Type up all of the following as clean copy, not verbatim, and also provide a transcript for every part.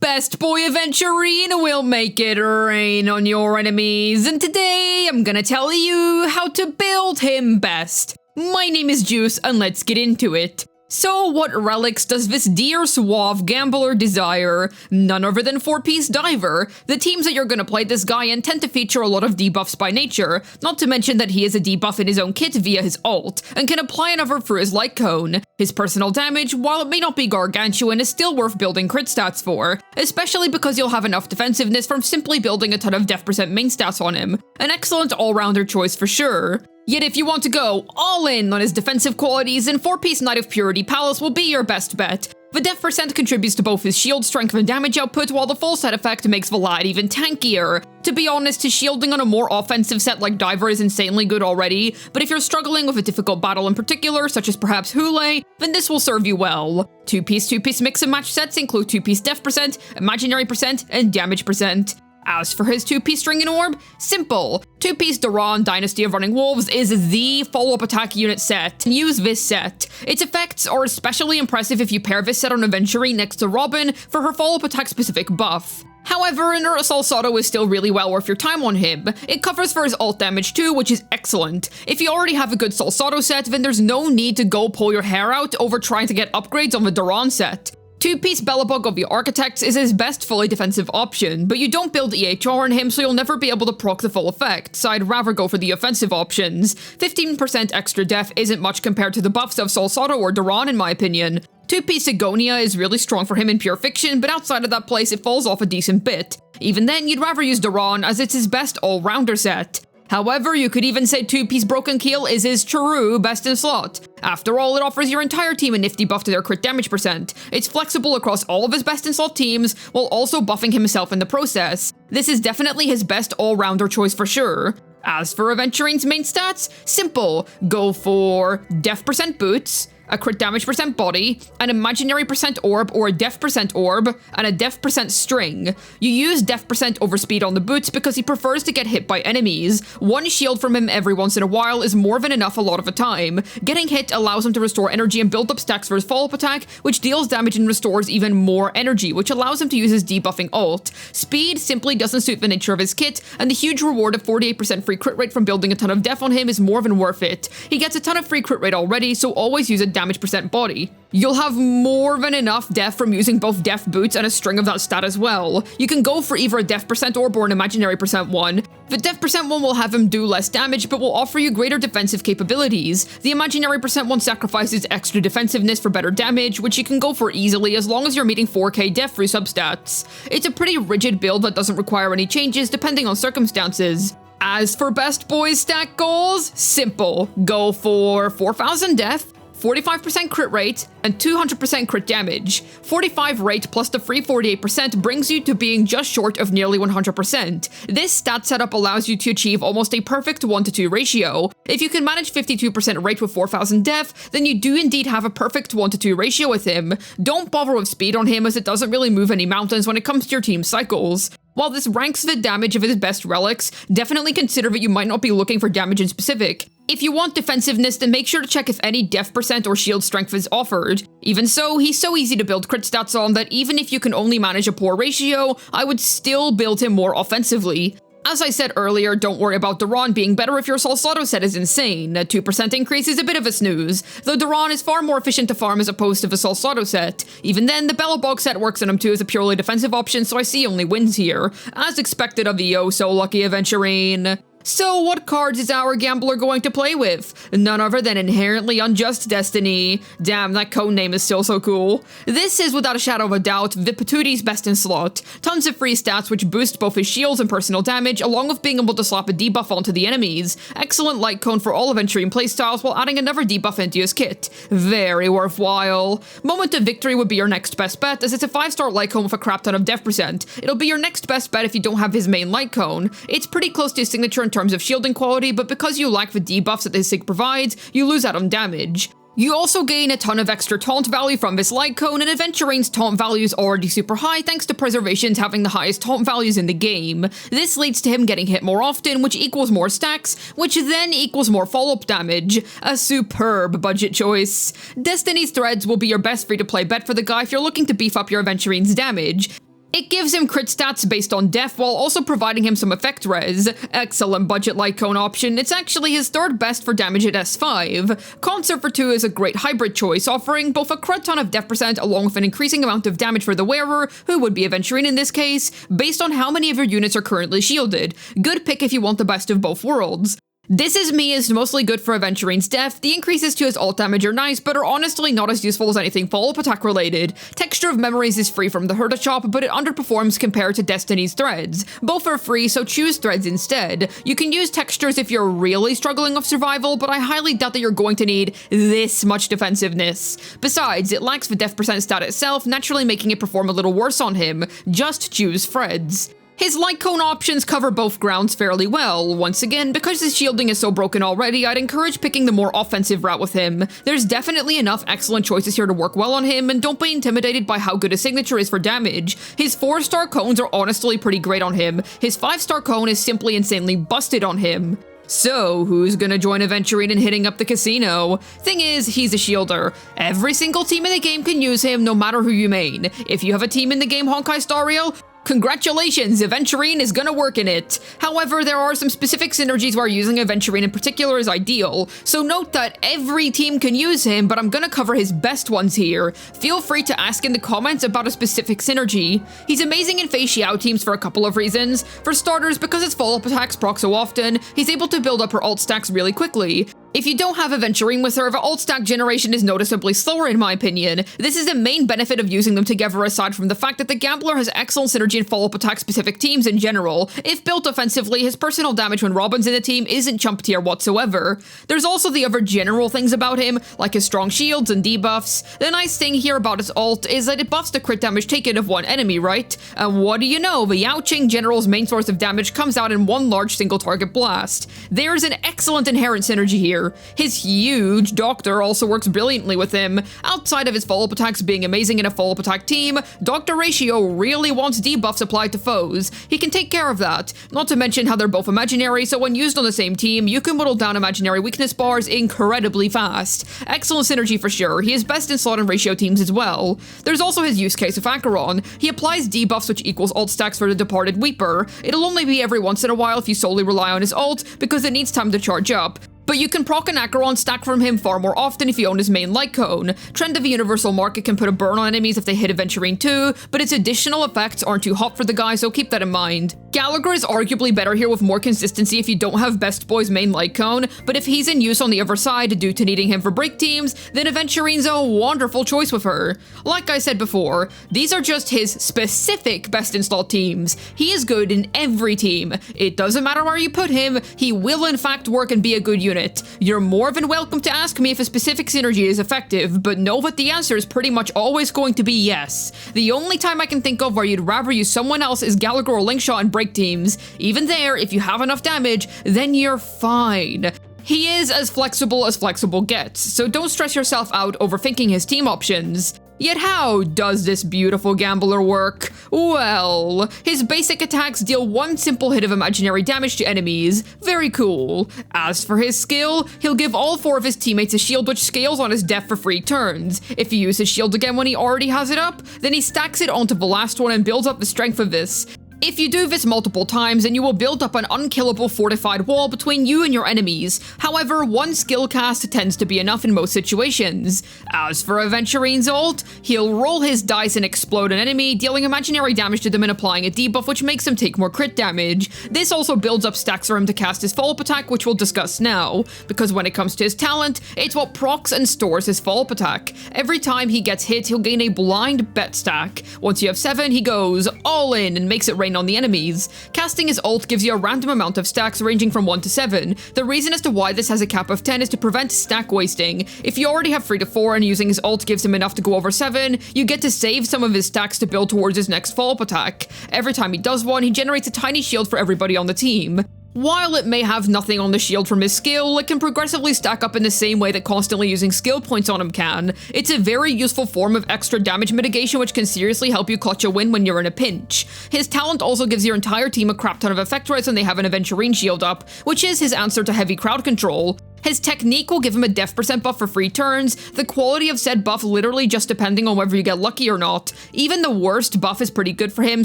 Best Boy Aventurine will make it rain on your enemies, and today I'm gonna tell you how to build him best. My name is Juice, and let's get into it. So what relics does this dear suave gambler desire? None other than 4-piece diver. The teams that you're gonna play this guy in tend to feature a lot of debuffs by nature, not to mention that he is a debuff in his own kit via his ult, and can apply another through his light cone. His personal damage, while it may not be gargantuan, is still worth building crit stats for, especially because you'll have enough defensiveness from simply building a ton of def percent main stats on him. An excellent all-rounder choice for sure. Yet if you want to go all in on his defensive qualities, then 4-piece Knight of Purity Palace will be your best bet. The def percent contributes to both his shield strength and damage output, while the full set effect makes the lad even tankier. To be honest, his shielding on a more offensive set like Diver is insanely good already, but if you're struggling with a difficult battle in particular, such as perhaps Hule, then this will serve you well. 2-piece mix and match sets include 2-piece def percent, imaginary percent, and damage percent. As for his 2-piece string and orb, simple. 2-piece Duran Dynasty of Running Wolves is the follow-up attack unit set. Use this set. Its effects are especially impressive if you pair this set on Aventurine next to Robin for her follow-up attack specific buff. However, Inert Salsado is still really well worth your time on him. It covers for his ult damage too, which is excellent. If you already have a good Salsado set, then there's no need to go pull your hair out over trying to get upgrades on the Duran set. 2-piece Bellabug of the Architects is his best fully defensive option, but you don't build EHR on him, so you'll never be able to proc the full effect, so I'd rather go for the offensive options. 15% extra def isn't much compared to the buffs of Salsado or Duran in my opinion. 2-piece Sigonia is really strong for him in pure fiction, but outside of that place it falls off a decent bit. Even then, you'd rather use Duran as it's his best all-rounder set. However, you could even say 2-piece Broken Keel is his true best in slot. After all, it offers your entire team a nifty buff to their crit damage percent. It's flexible across all of his best in slot teams, while also buffing himself in the process. This is definitely his best all-rounder choice for sure. As for Aventurine's main stats, simple. Go for def percent boots, a crit damage percent body, an imaginary percent orb or a def percent orb, and a def percent string. You use def percent over speed on the boots because he prefers to get hit by enemies. One shield from him every once in a while is more than enough a lot of the time. Getting hit allows him to restore energy and build up stacks for his follow-up attack, which deals damage and restores even more energy, which allows him to use his debuffing ult. Speed simply doesn't suit the nature of his kit, and the huge reward of 48% free crit rate from building a ton of def on him is more than worth it. He gets a ton of free crit rate already, so always use a damage percent body. You'll have more than enough def from using both def boots and a string of that stat as well. You can go for either a def percent orb or an imaginary percent one. The def percent one will have him do less damage, but will offer you greater defensive capabilities. The imaginary percent one sacrifices extra defensiveness for better damage, which you can go for easily as long as you're meeting 4k def through substats. It's a pretty rigid build that doesn't require any changes depending on circumstances. As for Best Boys stat goals, simple. Go for 4,000 def, 45% crit rate, and 200% crit damage. 45 rate plus the free 48% brings you to being just short of nearly 100%. This stat setup allows you to achieve almost a perfect 1-to-2 ratio. If you can manage 52% rate with 4,000 def, then you do indeed have a perfect 1-to-2 ratio with him. Don't bother with speed on him as it doesn't really move any mountains when it comes to your team's cycles. While this ranks the damage of his best relics, definitely consider that you might not be looking for damage in specific. If you want defensiveness, then make sure to check if any def percent or shield strength is offered. Even so, he's so easy to build crit stats on that even if you can only manage a poor ratio, I would still build him more offensively. As I said earlier, don't worry about Duran being better if your Salsado set is insane. A 2% increase is a bit of a snooze, though Duran is far more efficient to farm as opposed to the Salsado set. Even then, the Bellabog set works on him too as a purely defensive option, so I see only wins here. As expected of the oh-so-lucky Aventurine. So what cards is our gambler going to play with? None other than Inherently Unjust Destiny. Damn, that code name is still so cool. This is without a shadow of a doubt the Patooty's best in slot. Tons of free stats which boost both his shields and personal damage, along with being able to slap a debuff onto the enemies. Excellent light cone for all Aventurine playstyles while adding another debuff into his kit. Very worthwhile. Moment of Victory would be your next best bet, as it's a 5-star light cone with a crap ton of def percent. It'll be your next best bet if you don't have his main light cone. It's pretty close to his signature in terms of shielding quality, but because you lack the debuffs that this sig provides, you lose out on damage. You also gain a ton of extra taunt value from this light cone, and Aventurine's taunt value is already super high thanks to Preservations having the highest taunt values in the game. This leads to him getting hit more often, which equals more stacks, which then equals more follow-up damage. A superb budget choice. Destiny's Threads will be your best free-to-play bet for the guy if you're looking to beef up your Aventurine's damage. It gives him crit stats based on def while also providing him some effect res. Excellent budget light cone option, it's actually his third best for damage at S5. Concert for 2 is a great hybrid choice, offering both a crud ton of def percent along with an increasing amount of damage for the wearer, who would be Aventurine in this case, based on how many of your units are currently shielded. Good pick if you want the best of both worlds. This Is Me is mostly good for Aventurine's def. The increases to his ult damage are nice, but are honestly not as useful as anything follow-up attack related. Texture of Memories is free from the Herda shop, but it underperforms compared to Destiny's Threads. Both are free, so choose Threads instead. You can use textures if you're really struggling with survival, but I highly doubt that you're going to need this much defensiveness. Besides, it lacks the def percent stat itself, naturally making it perform a little worse on him. Just choose Threads. His light cone options cover both grounds fairly well. Once again, because his shielding is so broken already, I'd encourage picking the more offensive route with him. There's definitely enough excellent choices here to work well on him, and don't be intimidated by how good his signature is for damage. His 4-star cones are honestly pretty great on him. His 5-star cone is simply insanely busted on him. So, who's gonna join Aventurine in hitting up the casino? Thing is, he's a shielder. Every single team in the game can use him, no matter who you main. If you have a team in the game Honkai Star Rail, congratulations, Aventurine is gonna work in it. However, there are some specific synergies where using Aventurine in particular is ideal, so note that every team can use him, but I'm gonna cover his best ones here. Feel free to ask in the comments about a specific synergy. He's amazing in Fei Xiao teams for a couple of reasons. For starters, because his follow-up attacks proc so often, he's able to build up her ult stacks really quickly. If you don't have Aventurine with her, the ult stack generation is noticeably slower in my opinion. This is the main benefit of using them together aside from the fact that the Gambler has excellent synergy in follow-up attack specific teams in general. If built offensively, his personal damage when Robin's in the team isn't chump tier whatsoever. There's also the other general things about him, like his strong shields and debuffs. The nice thing here about his ult is that it buffs the crit damage taken of one enemy, right? And what do you know, the Yao Qing general's main source of damage comes out in one large single target blast. There's an excellent inherent synergy here. His huge Doctor also works brilliantly with him. Outside of his follow-up attacks being amazing in a follow-up attack team, Doctor Ratio really wants debuffs applied to foes. He can take care of that. Not to mention how they're both imaginary, so when used on the same team, you can whittle down imaginary weakness bars incredibly fast. Excellent synergy for sure. He is best in slot and ratio teams as well. There's also his use case of Acheron. He applies debuffs which equals ult stacks for the Departed Weeper. It'll only be every once in a while if you solely rely on his ult, because it needs time to charge up. But you can proc an Acheron stack from him far more often if you own his main light cone. Trend of the Universal Market can put a burn on enemies if they hit Aventurine too, but its additional effects aren't too hot for the guy, so keep that in mind. Gallagher is arguably better here with more consistency if you don't have Best Boy's main light cone, but if he's in use on the other side due to needing him for break teams, then Aventurine's a wonderful choice with her. Like I said before, these are just his specific best in slot teams. He is good in every team. It doesn't matter where you put him, he will in fact work and be a good unit. You're more than welcome to ask me if a specific synergy is effective, but know that the answer is pretty much always going to be yes. The only time I can think of where you'd rather use someone else is Gallagher or Linkshot in break teams. Even there, if you have enough damage, then you're fine. He is as flexible gets, so don't stress yourself out overthinking his team options. Yet how does this beautiful gambler work? Well, his basic attacks deal one simple hit of imaginary damage to enemies. Very cool. As for his skill, he'll give all 4 of his teammates a shield which scales on his def for free turns. If you use his shield again when he already has it up, then he stacks it onto the last one and builds up the strength of this. If you do this multiple times, then you will build up an unkillable fortified wall between you and your enemies. However, one skill cast tends to be enough in most situations. As for Aventurine's ult, he'll roll his dice and explode an enemy, dealing imaginary damage to them and applying a debuff which makes him take more crit damage. This also builds up stacks for him to cast his follow-up attack, which we'll discuss now, because when it comes to his talent, it's what procs and stores his follow-up attack. Every time he gets hit, he'll gain a blind bet stack. Once you have 7, he goes all in and makes it rain on the enemies. Casting his ult gives you a random amount of stacks ranging from 1 to 7. The reason as to why this has a cap of 10 is to prevent stack wasting. If you already have 3 to 4 and using his ult gives him enough to go over 7, you get to save some of his stacks to build towards his next follow-up attack. Every time he does one, he generates a tiny shield for everybody on the team. While it may have nothing on the shield from his skill, it can progressively stack up in the same way that constantly using skill points on him can. It's a very useful form of extra damage mitigation which can seriously help you clutch a win when you're in a pinch. His talent also gives your entire team a crap ton of effect rates when they have an Aventurine shield up, which is his answer to heavy crowd control. His technique will give him a def % buff for free turns, the quality of said buff literally just depending on whether you get lucky or not. Even the worst buff is pretty good for him,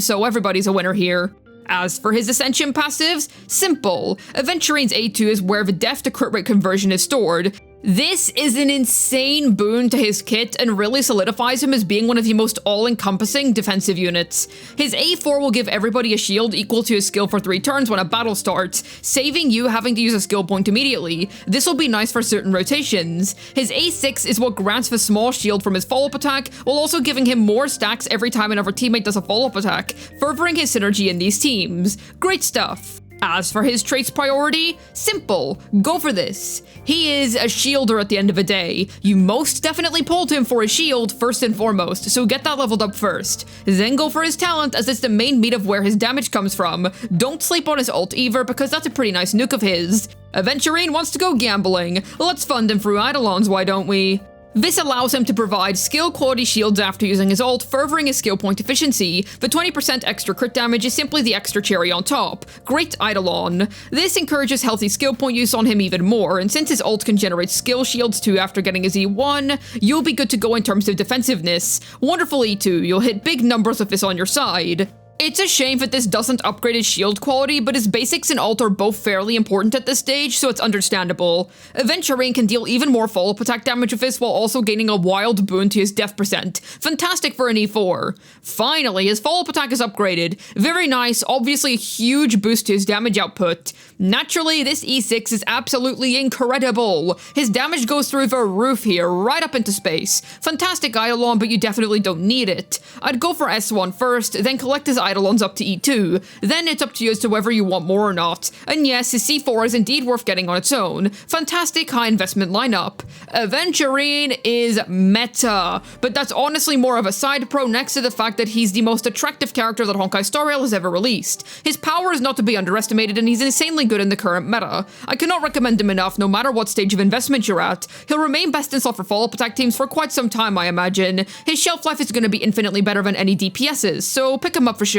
so everybody's a winner here. As for his Ascension passives, simple. Aventurine's A2 is where the def to crit rate conversion is stored. This is an insane boon to his kit and really solidifies him as being one of the most all-encompassing defensive units. His A4 will give everybody a shield equal to his skill for 3 turns when a battle starts, saving you having to use a skill point immediately. This will be nice for certain rotations. His A6 is what grants the small shield from his follow-up attack, while also giving him more stacks every time another teammate does a follow-up attack, furthering his synergy in these teams. Great stuff. As for his traits priority, simple, go for this. He is a shielder at the end of the day. You most definitely pulled him for his shield first and foremost, so get that leveled up first. Then go for his talent, as it's the main meat of where his damage comes from. Don't sleep on his ult either, because that's a pretty nice nuke of his. Aventurine wants to go gambling. Let's fund him through Eidolons, why don't we? This allows him to provide skill quality shields after using his ult, furthering his skill point efficiency. The 20% extra crit damage is simply the extra cherry on top. Great Eidolon. This encourages healthy skill point use on him even more, and since his ult can generate skill shields too after getting his E1, you'll be good to go in terms of defensiveness. Wonderful E2, you'll hit big numbers with this on your side. It's a shame that this doesn't upgrade his shield quality, but his basics and ult are both fairly important at this stage, so it's understandable. Aventurine can deal even more follow-up attack damage with this while also gaining a wild boon to his def %. Fantastic for an E4. Finally, his follow-up attack is upgraded. Very nice, obviously a huge boost to his damage output. Naturally, this E6 is absolutely incredible. His damage goes through the roof here, right up into space. Fantastic Eidolon, but you definitely don't need it. I'd go for S1 first, then collect his Eidolons up to E2. Then it's up to you as to whether you want more or not. And yes, his C4 is indeed worth getting on its own. Fantastic high investment lineup. Aventurine is meta, but that's honestly more of a side pro next to the fact that he's the most attractive character that Honkai Star Rail has ever released. His power is not to be underestimated, and he's insanely good in the current meta. I cannot recommend him enough no matter what stage of investment you're at. He'll remain best in slot for follow-up attack teams for quite some time, I imagine. His shelf life is going to be infinitely better than any DPS's, so pick him up for sure.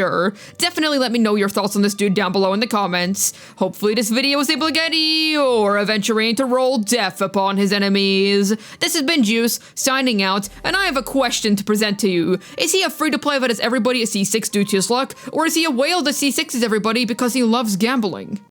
Definitely let me know your thoughts on this dude down below in the comments. Hopefully this video was able to get your Aventurine to roll death upon his enemies. This has been Juice, signing out, and I have a question to present to you. Is he a free-to-play that has everybody at C6 due to his luck, or is he a whale that C6s everybody because he loves gambling?